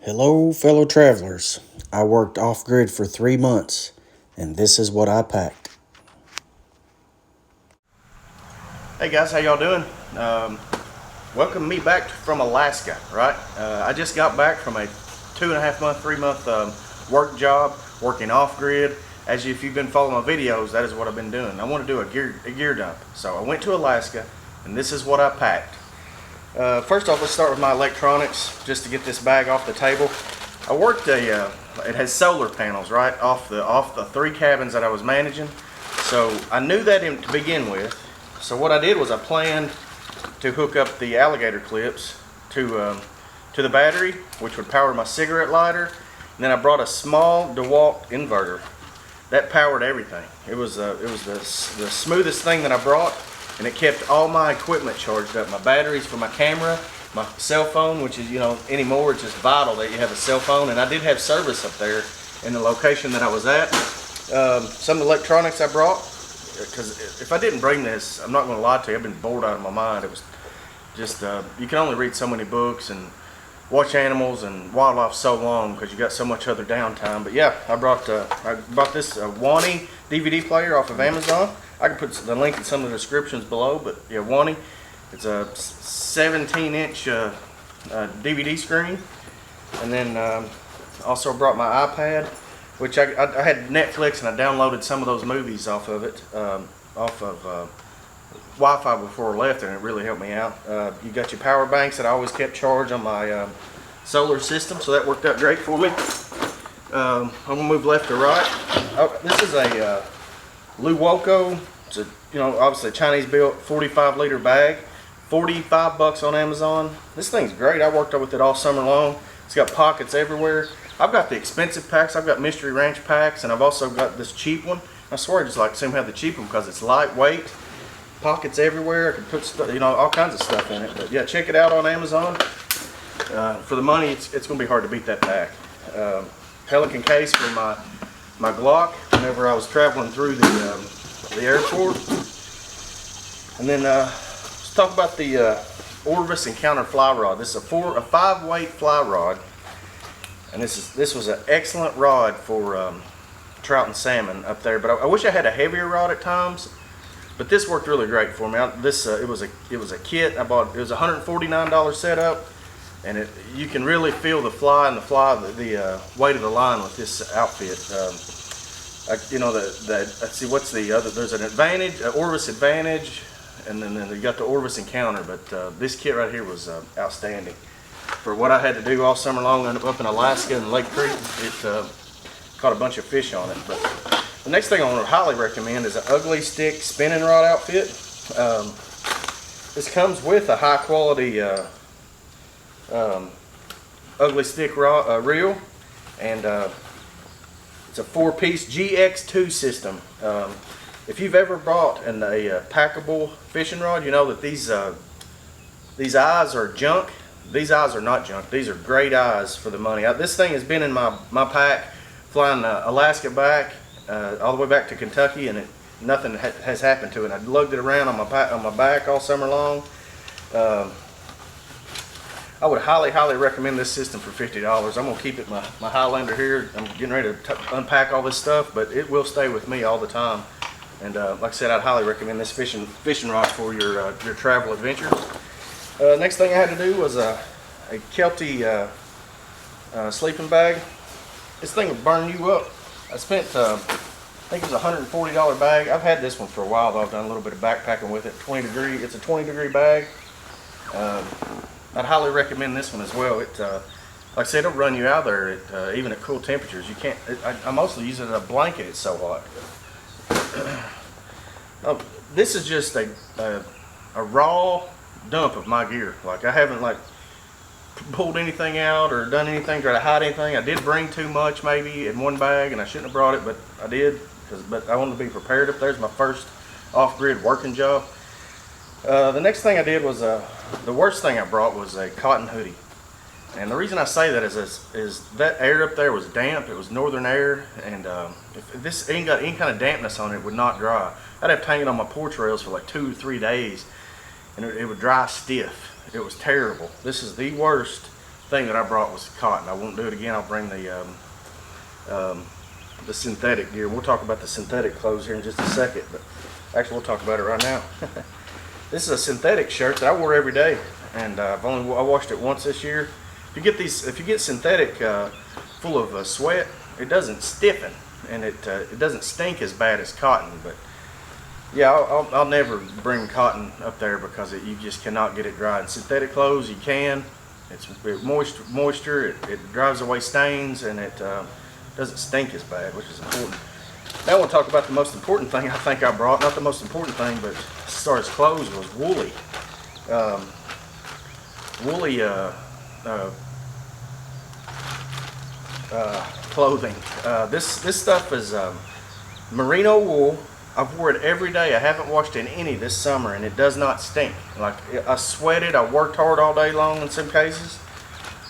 Hello, fellow travelers. I worked off-grid for 3 months, and this is what I packed. Hey guys, how y'all doing? Welcome me back from Alaska, right? I just got back from a 2.5 month, 3 month work job, working off-grid. If you've been following my videos, that is what I've been doing. I want to do a gear dump. So I went to Alaska, and this is what I packed. First off, let's start with my electronics, just to get this bag off the table. I worked it has solar panels, right, off the 3 cabins that I was managing. So I knew that to begin with. So what I did was I planned to hook up the alligator clips to the battery, which would power my cigarette lighter. And then I brought a small DeWalt inverter that powered everything. It was the smoothest thing that I brought, and it kept all my equipment charged up. My batteries for my camera, my cell phone, which is, anymore it's just vital that you have a cell phone. And I did have service up there in the location that I was at. Some electronics I brought, because if I didn't bring this, I'm not going to lie to you, I've been bored out of my mind. It was just, you can only read so many books and watch animals and wildlife so long because you got so much other downtime. But yeah, I brought this Wani DVD player off of Amazon. I can put the link in some of the descriptions below, but yeah, Wani. It's a 17-inch DVD screen. And then also brought my iPad, which I had Netflix, and I downloaded some of those movies off of it, off of Wi-Fi before I left, and it really helped me out. You got your power banks that I always kept charged on my solar system, so that worked out great for me. I'm gonna move left to right. Oh, this is a Luwoco. It's obviously a Chinese-built 45-liter bag. $45 on Amazon. This thing's great. I worked with it all summer long. It's got pockets everywhere. I've got the expensive packs. I've got Mystery Ranch packs, and I've also got this cheap one. I swear I just like to see them have the cheap one because it's lightweight, pockets everywhere. I can put all kinds of stuff in it. But yeah, check it out on Amazon. For the money, it's going to be hard to beat that pack. Pelican case for my Glock whenever I was traveling through the airport. And then let's talk about the Orvis Encounter fly rod. This is a 5-weight fly rod. And this was an excellent rod for trout and salmon up there. But I wish I had a heavier rod at times. But this worked really great for me. It was a kit I bought. It was a $149 setup, and you can really feel the fly and the weight of the line with this outfit. Let's see, what's the other? There's an Advantage, Orvis Advantage, and then you got the Orvis Encounter. But this kit right here was outstanding. For what I had to do all summer long up in Alaska and Lake Creek, it caught a bunch of fish on it. But the next thing I want to highly recommend is an Ugly Stick spinning rod outfit. This comes with a high quality Ugly Stick reel, and it's a 4-piece GX2 system. If you've ever bought a packable fishing rod, you know that these eyes are junk. These eyes are not junk. These are great eyes for the money. This thing has been in my pack, flying Alaska back, all the way back to Kentucky, and nothing has happened to it. I lugged it around on my back all summer long. I would highly recommend this system for $50. I'm gonna keep it my Highlander here. I'm getting ready to unpack all this stuff, but it will stay with me all the time. And like I said, I'd highly recommend this fishing rod for your travel adventures. Next thing I had to do was a Kelty sleeping bag. This thing will burn you up. I spent, I think it was a $140 bag. I've had this one for a while though. I've done a little bit of backpacking with it. It's a 20-degree bag. I'd highly recommend this one as well. Like I said, it'll run you out there even at cool temperatures. You can't. I mostly use it as a blanket. It's so hot. This is just a raw dump of my gear. Like, I haven't pulled anything out or done anything, try to hide anything. I did bring too much maybe in one bag, and I shouldn't have brought it, but I did, but I wanted to be prepared. If there's my first off-grid working job. The next thing I did was the worst thing I brought was a cotton hoodie. And the reason I say that is that air up there was damp. It was northern air, and if this ain't got any kind of dampness on it, it would not dry. I'd have to hang it on my porch rails for like 2 or 3 days, and it would dry stiff. It was terrible. This is the worst thing that I brought was cotton. I won't do it again. I'll bring the synthetic gear. We'll talk about the synthetic clothes here in just a second, but actually we'll talk about it right now. This is a synthetic shirt that I wore every day, and I washed it once this year. If you get synthetic full of sweat, it doesn't stiffen, and it doesn't stink as bad as cotton. But yeah, I'll never bring cotton up there because you just cannot get it dry. In synthetic clothes, you can. It's moisture. It drives away stains, and it doesn't stink as bad, which is important. Now I want to talk about the most important thing I think I brought. Not the most important thing, but as far as clothes, was woolly. Woolly clothing. This stuff is merino wool. I've worn it every day. I haven't washed in any this summer, and it does not stink. Like, I sweated. I worked hard all day long in some cases,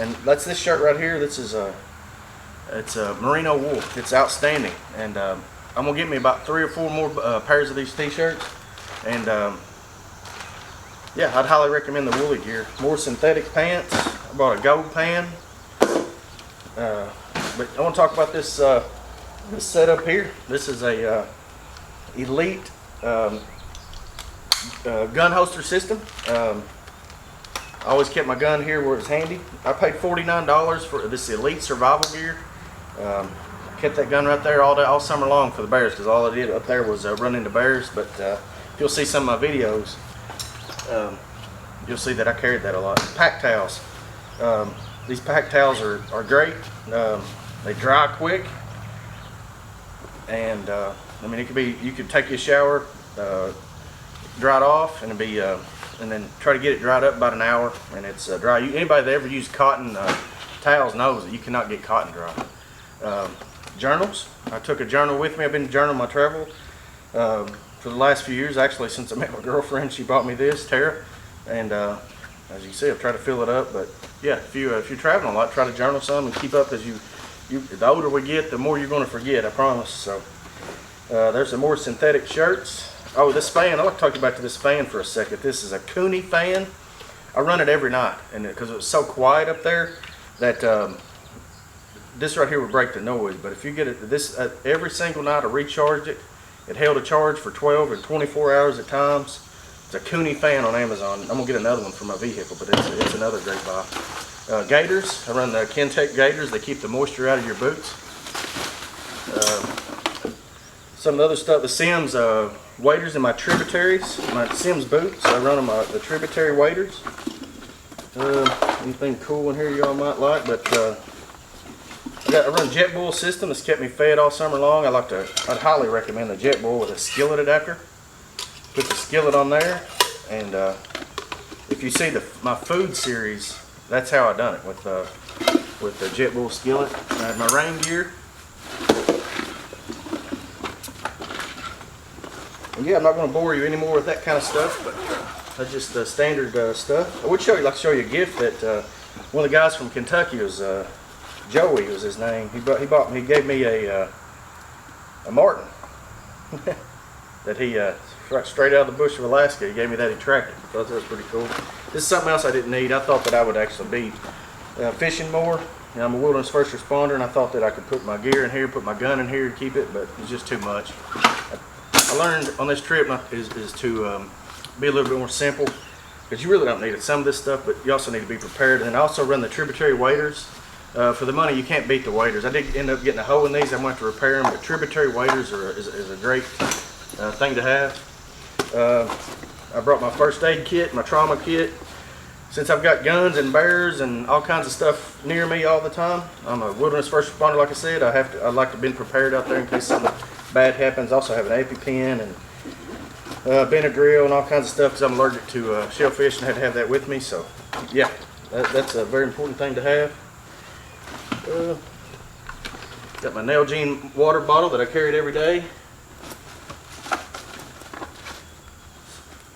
and that's this shirt right here. This is it's merino wool. It's outstanding, and I'm gonna get me about 3 or 4 more pairs of these t-shirts, and yeah, I'd highly recommend the woolly gear. More synthetic pants. I bought a gold pan. But I want to talk about this this setup here. This is a Elite gun holster system. I always kept my gun here where it's handy. I paid $49 for this Elite survival gear. I kept that gun right there all summer long for the bears, because all I did up there was run into bears. But if you'll see some of my videos, you'll see that I carried that a lot. Pack towels. These pack towels are great. They dry quick, and I mean, you could take your shower, dry it off, and and then try to get it dried up about an hour, and it's dry. Anybody that ever used cotton towels knows that you cannot get cotton dry. Journals. I took a journal with me. I've been journaling my travel for the last few years. Actually, since I met my girlfriend, she bought me this, Tara, and as you can see, I've tried to fill it up. But yeah, if you're traveling a lot, try to journal some and keep up, because the older we get, the more you're going to forget, I promise. So there's some more synthetic shirts. Oh, this fan, I'd like to talk about this fan for a second. This is a Koonie fan. I run it every night, and because it was so quiet up there that this right here would break the noise. But if you get it every single night, I recharged it. It held a charge for 12 and 24 hours at times. It's a Koonie fan on Amazon. I'm gonna get another one for my vehicle, but it's another great buy. Gaiters. I run the Kentech Gaiters. They keep the moisture out of your boots. Some of the other stuff, the Simms waders in my Tributaries, my Simms boots. I run them the Tributary waders. Anything cool in here y'all might like, but I run JetBoil system. That's kept me fed all summer long. I'd highly recommend the JetBoil with a skillet adapter. Put the skillet on there, and if you see my food series, that's how I done it with the JetBoil skillet. I have my rain gear. And yeah, I'm not going to bore you anymore with that kind of stuff, but that's just the standard stuff. I would show you a gift that one of the guys from Kentucky was Joey was his name. He gave me a Martin that he straight out of the bush of Alaska. He gave me that. He tracked it. I thought that was pretty cool. This is something else I didn't need. I thought that I would actually be fishing more. You know, I'm a wilderness first responder, and I thought that I could put my gear in here, put my gun in here to keep it, but it's just too much. I learned on this trip is to be a little bit more simple, because you really don't need it. Some of this stuff, but you also need to be prepared. And I also run the Tributary waders. For the money, you can't beat the waders. I did end up getting a hole in these. I'm going to have to repair them, but Tributary waders is a great thing to have. I brought my first aid kit, my trauma kit. Since I've got guns and bears and all kinds of stuff near me all the time, I'm a wilderness first responder, like I said. I like to be prepared out there in case something bad happens. I also have an EpiPen and Benadryl and all kinds of stuff, because I'm allergic to shellfish, and I had to have that with me. So yeah, that's a very important thing to have. Got my Nalgene water bottle that I carried every day.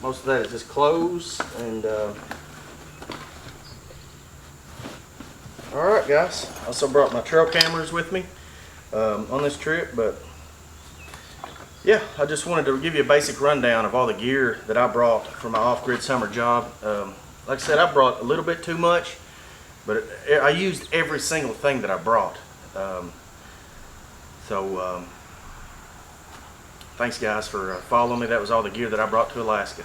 Most of that is just clothes. And alright guys, I also brought my trail cameras with me on this trip. But yeah, I just wanted to give you a basic rundown of all the gear that I brought for my off-grid summer job. Like I said, I brought a little bit too much. But I used every single thing that I brought. Thanks guys for following me. That was all the gear that I brought to Alaska.